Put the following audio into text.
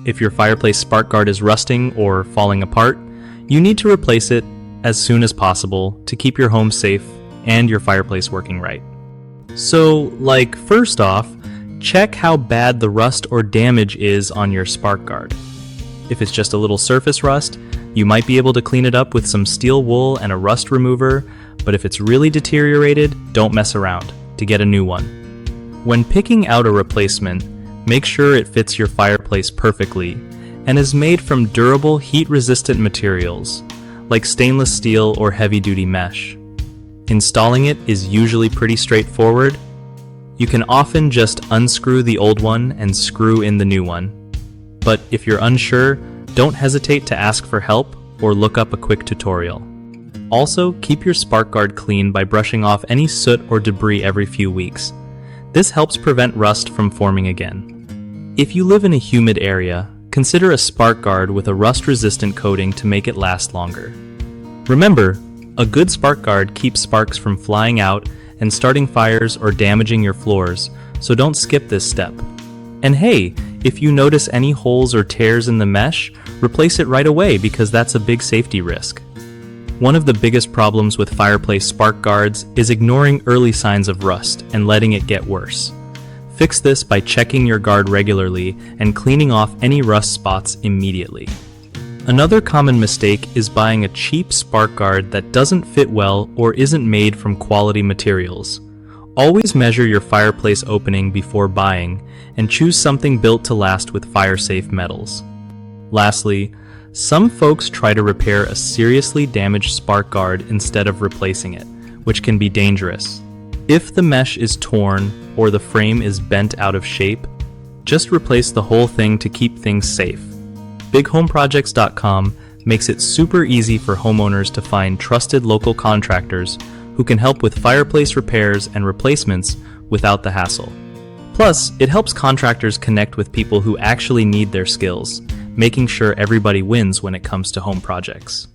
If your fireplace spark guard is rusting or falling apart, you need to replace it as soon as possible to keep your home safe and your fireplace working right. So, first off, check how bad the rust or damage is on your spark guard. If it's just a little surface rust, you might be able to clean it up with some steel wool and a rust remover, but if it's really deteriorated, don't mess around to get a new one. When picking out a replacement, make sure it fits your fireplace perfectly and is made from durable, heat-resistant materials like stainless steel or heavy-duty mesh. Installing it is usually pretty straightforward. You can often just unscrew the old one and screw in the new one. But if you're unsure, don't hesitate to ask for help or look up a quick tutorial. Also, keep your spark guard clean by brushing off any soot or debris every few weeks. This helps prevent rust from forming again. If you live in a humid area, consider a spark guard with a rust-resistant coating to make it last longer. Remember, a good spark guard keeps sparks from flying out and starting fires or damaging your floors, so don't skip this step. And hey, if you notice any holes or tears in the mesh, replace it right away because that's a big safety risk. One of the biggest problems with fireplace spark guards is ignoring early signs of rust and letting it get worse. Fix this by checking your guard regularly and cleaning off any rust spots immediately. Another common mistake is buying a cheap spark guard that doesn't fit well or isn't made from quality materials. Always measure your fireplace opening before buying and choose something built to last with fire-safe metals. Lastly, some folks try to repair a seriously damaged spark guard instead of replacing it, which can be dangerous. If the mesh is torn or the frame is bent out of shape, just replace the whole thing to keep things safe. BigHomeProjects.com makes it super easy for homeowners to find trusted local contractors who can help with fireplace repairs and replacements without the hassle. Plus, it helps contractors connect with people who actually need their skills, making sure everybody wins when it comes to home projects.